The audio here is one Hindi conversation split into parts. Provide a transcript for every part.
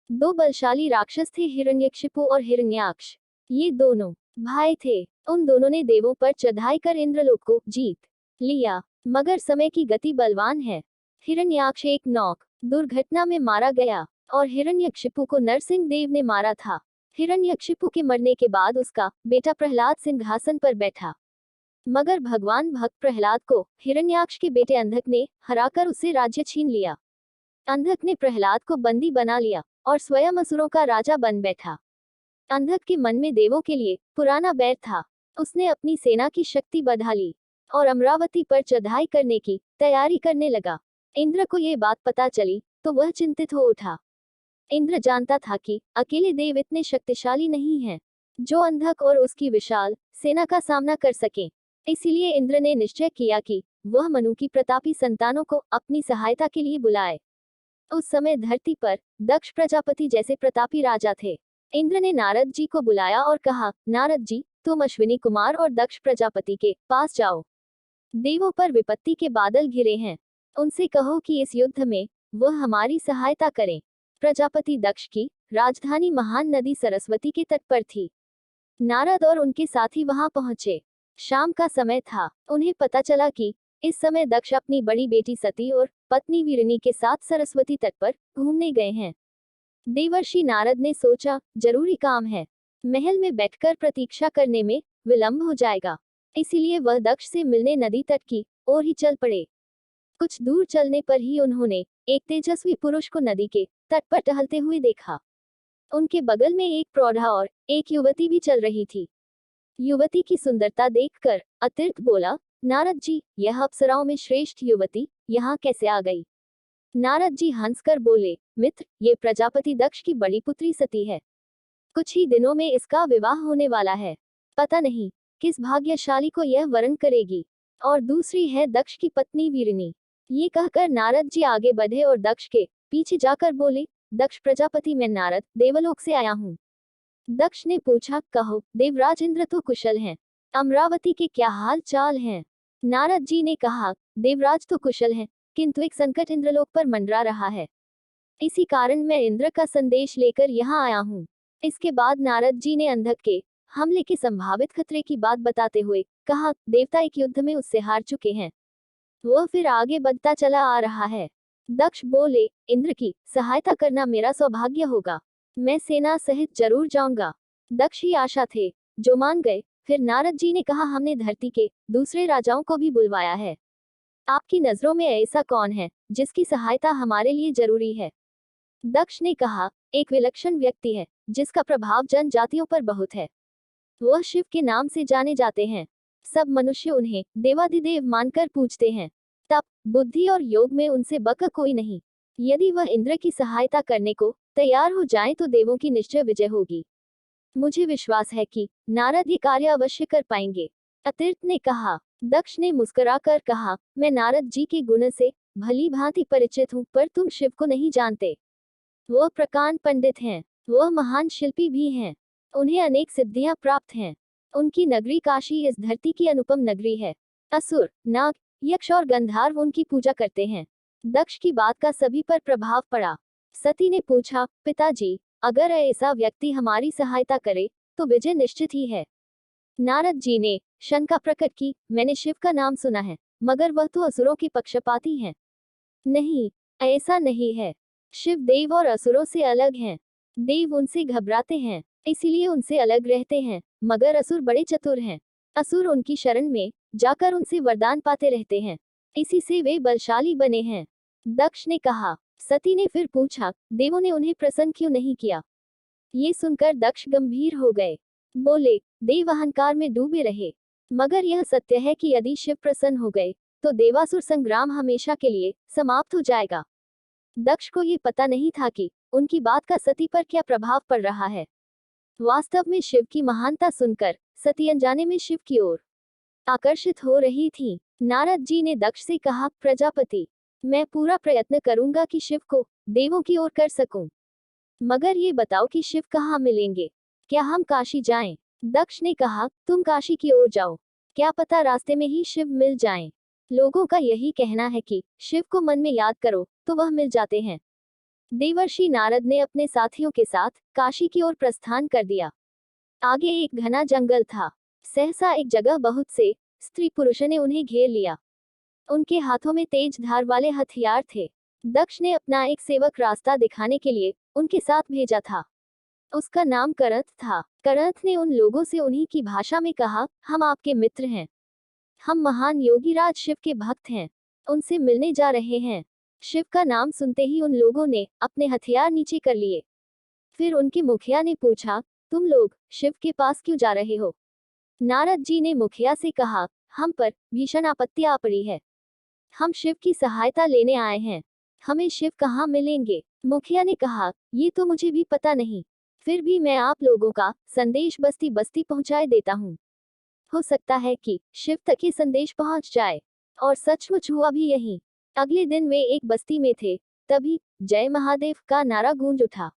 दो बलशाली राक्षस थे, हिरण्यकशिपु और हिरण्याक्ष। ये दोनों भाई थे। उन दोनों ने देवों पर चढ़ाई कर इंद्रलोक को जीत लिया। मगर समय की गति बलवान है। हिरण्याक्ष एक नौक दुर्घटना में मारा गया और हिरण्यकशिपु को नरसिंह देव ने मारा था। हिरण्यकशिपु के मरने के बाद उसका बेटा प्रहलाद सिंहासन पर बैठा। मगर भगवान भक्त प्रहलाद को हिरण्याक्ष के बेटे अंधक ने हराकर उससे राज्य छीन लिया। अंधक ने प्रहलाद को बंदी बना लिया और स्वयं असुरों का राजा बन बैठा। अंधक के मन में देवों के लिए पुराना बैर था। उसने अपनी सेना की शक्ति बढ़ा ली और अमरावती पर चढ़ाई करने की तैयारी करने लगा। इंद्र को यह बात पता चली तो वह चिंतित हो उठा। इंद्र जानता था कि अकेले देव इतने शक्तिशाली नहीं हैं जो अंधक और उसकी विशाल सेना का सामना कर सकें। इसीलिए इंद्र ने निश्चय किया कि वह मनु की प्रतापी संतानों को अपनी सहायता के लिए बुलाए। उस समय धरती पर दक्ष प्रजापति जैसे प्रतापी राजा थे। इंद्र ने नारद जी को बुलाया और कहा, नारद जी, तुम अश्विनी कुमार और दक्ष प्रजापति के पास जाओ। देवों पर विपत्ति के बादल घिरे हैं। उनसे कहो कि इस युद्ध में वह हमारी सहायता करें। प्रजापति दक्ष की राजधानी महान नदी सरस्वती के तट पर थी। नारद और उनके साथी वहां पहुंचे। शाम का समय था। उन्हें पता चला कि इस समय दक्ष अपनी बड़ी बेटी सती और पत्नी वीरिनी के साथ सरस्वती तट पर घूमने गए हैं। देवर्षि नारद ने सोचा, जरूरी काम है, महल में बैठकर प्रतीक्षा करने में विलंब हो जाएगा। इसीलिए वह दक्ष से मिलने नदी तट की ओर ही चल पड़े। कुछ दूर चलने पर ही उन्होंने एक तेजस्वी पुरुष को नदी के तट पर टहलते हुए देखा। उनके बगल में एक प्रौढ़ा और एक युवती भी चल रही थी। युवती की सुंदरता देखकर अतिर्थ बोला, नारद जी, यह अप्सराओं में श्रेष्ठ युवती यहाँ कैसे आ गई? नारद जी हंसकर बोले, मित्र, ये प्रजापति दक्ष की बड़ी पुत्री सती है। कुछ ही दिनों में इसका विवाह होने वाला है। पता नहीं किस भाग्यशाली को यह वरण करेगी। और दूसरी है दक्ष की पत्नी वीरिनी। ये कहकर नारद जी आगे बढ़े और दक्ष के पीछे जाकर बोले, दक्ष प्रजापति, मैं नारद देवलोक से आया हूँ। दक्ष ने पूछा, कहो देवराज, इंद्र तो कुशल हैं, अमरावती के क्या हाल चाल हैं? नारद जी ने कहा, देवराज तो कुशल हैं, किंतु एक संकट इंद्रलोक पर मंडरा रहा है। इसी कारण मैं इंद्र का संदेश लेकर यहाँ आया हूँ। इसके बाद नारद जी ने अंधक के हमले के संभावित खतरे की बात बताते हुए कहा, देवता एक युद्ध में उससे हार चुके हैं। वह फिर आगे बढ़ता चला आ रहा है। दक्ष बोले, इंद्र की सहायता करना मेरा सौभाग्य होगा। मैं सेना सहित जरूर जाऊंगा। दक्ष ही आशा थे जो मान गए। फिर नारद जी ने कहा, हमने धरती के दूसरे राजाओं को भी बुलवाया है। आपकी नजरों में ऐसा कौन है जिसकी सहायता हमारे लिए जरूरी है? दक्ष ने कहा, एक विलक्षण व्यक्ति है जिसका प्रभाव जनजातियों पर बहुत है। वह शिव के नाम से जाने जाते हैं। सब मनुष्य उन्हें देवाधिदेव मानकर पूजते हैं। तप, बुद्धि और योग में उनसे बका कोई नहीं। यदि वह इंद्र की सहायता करने को तैयार हो जाए तो देवों की निश्चय विजय होगी। मुझे विश्वास है कि नारद ये कार्य अवश्य कर पाएंगे। अतिर्थ ने कहा। दक्ष ने मुस्कुराकर कहा, मैं नारद जी के गुण से भली भांति परिचित हूँ, पर तुम शिव को नहीं जानते। वह प्रकांड पंडित हैं। वह महान शिल्पी भी हैं। उन्हें अनेक सिद्धियां प्राप्त हैं। उनकी नगरी काशी इस धरती की अनुपम नगरी है। असुर, नाग, यक्ष और गंधर्व उनकी पूजा करते हैं। दक्ष की बात का सभी पर प्रभाव पड़ा। सती ने पूछा, पिताजी, अगर ऐसा व्यक्ति हमारी सहायता करे तो विजय निश्चित ही है। नारद जी ने शंका प्रकट की, मैंने शिव का नाम सुना है, मगर वह तो असुरों के पक्षपाती हैं। नहीं, ऐसा नहीं है। शिव देव और असुरों से अलग हैं। देव उनसे घबराते हैं, इसीलिए उनसे अलग रहते हैं, मगर असुर बड़े चतुर हैं। असुर उनकी शरण में जाकर उनसे वरदान पाते रहते हैं। इसी से वे बलशाली बने हैं। दक्ष ने कहा। सती ने फिर पूछा, देवों ने उन्हें प्रसन्न क्यों नहीं किया? ये सुनकर दक्ष गंभीर हो गए। बोले, देव अहंकार में डूबे रहे। मगर यह सत्य है कि यदि शिव प्रसन्न हो गए तो देवासुर संग्राम हमेशा के लिए समाप्त हो जाएगा। दक्ष को ये पता नहीं था कि उनकी बात का सती पर क्या प्रभाव पड़ रहा है। वास्तव में शिव की महानता सुनकर सती अनजाने में शिव की ओर आकर्षित हो रही थी। नारद जी ने दक्ष से कहा, प्रजापति, मैं पूरा प्रयत्न करूंगा कि शिव को देवों की ओर कर सकूं। मगर ये बताओ कि शिव कहाँ मिलेंगे? क्या हम काशी जाएं? दक्ष ने कहा, तुम काशी की ओर जाओ, क्या पता रास्ते में ही शिव मिल जाएं। लोगों का यही कहना है कि शिव को मन में याद करो तो वह मिल जाते हैं। देवर्षि नारद ने अपने साथियों के साथ काशी की ओर प्रस्थान कर दिया। आगे एक घना जंगल था। सहसा एक जगह बहुत से स्त्री पुरुषों ने उन्हें घेर लिया। उनके हाथों में तेज धार वाले हथियार थे। दक्ष ने अपना एक सेवक रास्ता दिखाने के लिए उनके साथ भेजा था। उसका नाम करथ था। करथ ने उन लोगों से उन्हीं की भाषा में कहा, हम आपके मित्र हैं। हम महान योगीराज शिव के भक्त हैं। उनसे मिलने जा रहे हैं। शिव का नाम सुनते ही उन लोगों ने अपने हथियार नीचे कर लिए। फिर उनके मुखिया ने पूछा, तुम लोग शिव के पास क्यों जा रहे हो? नारद जी ने मुखिया से कहा, हम पर भीषण आपत्ति आ पड़ी है। हम शिव की सहायता लेने आए हैं। हमें शिव कहाँ मिलेंगे? मुखिया ने कहा, ये तो मुझे भी पता नहीं। फिर भी मैं आप लोगों का संदेश बस्ती बस्ती पहुंचाए देता हूँ। हो सकता है कि शिव तक ये संदेश पहुंच जाए। और सचमुच हुआ भी यही। अगले दिन वे एक बस्ती में थे। तभी जय महादेव का नारा गूंज उठा।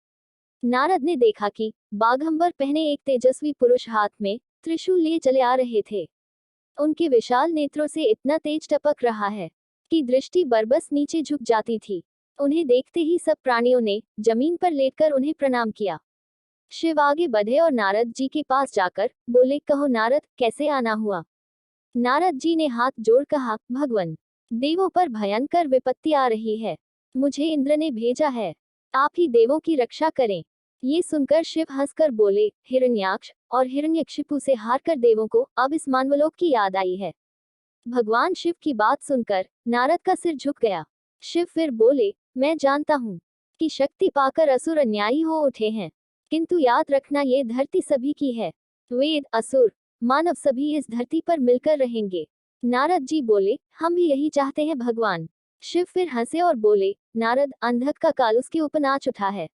नारद ने देखा कि बाघंबर पहने एक तेजस्वी पुरुष हाथ में त्रिशूल लिए चले आ रहे थे। उनके विशाल नेत्रों से इतना तेज टपक रहा है कि दृष्टि बरबस नीचे झुक जाती थी। उन्हें देखते ही सब प्राणियों ने जमीन पर लेटकर उन्हें प्रणाम किया। शिव आगे बढ़े और नारद जी के पास जाकर बोले, कहो नारद, कैसे आना हुआ? नारद जी ने हाथ जोड़ कहा, भगवन, देवों पर भयंकर विपत्ति आ रही है। मुझे इंद्र ने भेजा है। आप ही देवों की रक्षा करें। ये सुनकर शिव हंसकर बोले, हिरण्याक्ष और हिरण्यकशिपु से हारकर देवों को अब इस मानवलोक की याद आई है। भगवान शिव की बात सुनकर नारद का सिर झुक गया। शिव फिर बोले, मैं जानता हूँ कि शक्ति पाकर असुर अन्यायी हो उठे हैं, किंतु याद रखना ये धरती सभी की है। वेद, असुर, मानव सभी इस धरती पर मिलकर रहेंगे। नारद जी बोले, हम भी यही चाहते हैं भगवान। शिव फिर हंसे और बोले, नारद, अंधक का काल उसके ऊपर नाच उठा है।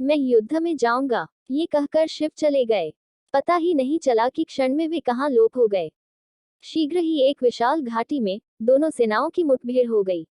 मैं युद्ध में जाऊंगा। ये कहकर शिव चले गए। पता ही नहीं चला कि क्षण में वे कहाँ लोप हो गए। शीघ्र ही एक विशाल घाटी में दोनों सेनाओं की मुठभेड़ हो गई।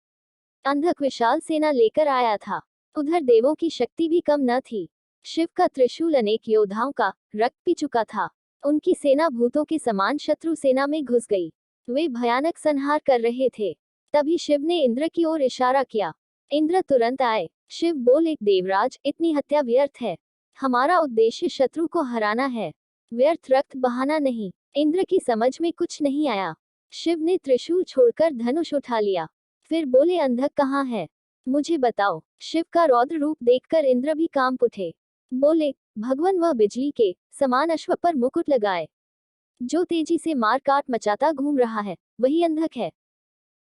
अंधक विशाल सेना लेकर आया था। उधर देवों की शक्ति भी कम न थी। शिव का त्रिशूल अनेक योद्धाओं का रक्त पी चुका था। उनकी सेना भूतों के समान शत्रु सेना में घुस गई। वे भयानक संहार कर रहे थे। तभी शिव ने इंद्र की ओर इशारा किया। इंद्र तुरंत आए। शिव बोले, देवराज, इतनी हत्या व्यर्थ है। हमारा उद्देश्य शत्रु को हराना है, व्यर्थ रक्त बहाना नहीं। इंद्र की समझ में कुछ नहीं आया। शिव ने त्रिशूल छोड़कर धनुष उठा लिया। फिर बोले, अंधक कहाँ है? मुझे बताओ। शिव का रौद्र रूप देखकर इंद्र भी कांप उठे। बोले, भगवान, वह बिजली के समान अश्व पर मुकुट लगाए जो तेजी से मार काट मचाता घूम रहा है, वही अंधक है।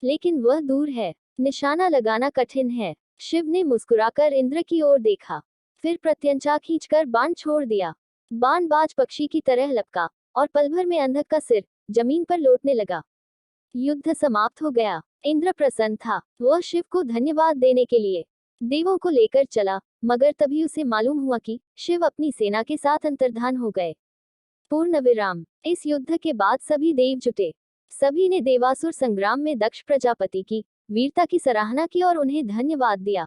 लेकिन वह दूर है, निशाना लगाना कठिन है। शिव ने मुस्कुराकर इंद्र की ओर देखा, फिर प्रत्यंचा खींचकर बाण छोड़ दिया। बाण बाज पक्षी की तरह लपका और पल भर में अंधक का सिर जमीन पर लौटने लगा। युद्ध समाप्त हो गया। इंद्र प्रसन्न था। वह शिव को धन्यवाद देने के लिए देवों को लेकर चला, मगर तभी उसे मालूम हुआ कि शिव अपनी सेना के साथ अंतर्धान हो गए। पूर्ण विराम। इस युद्ध के बाद सभी देव जुटे। सभी ने देवासुर संग्राम में दक्ष प्रजापति की वीरता की सराहना की और उन्हें धन्यवाद दिया।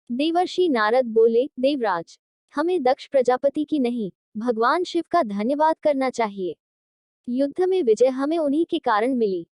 देवर्षि नारद बोले, देवराज, हमें दक्ष प्रजापति की नहीं, भगवान शिव का धन्यवाद करना चाहिए। युद्ध में विजय हमें उन्हीं के कारण मिली।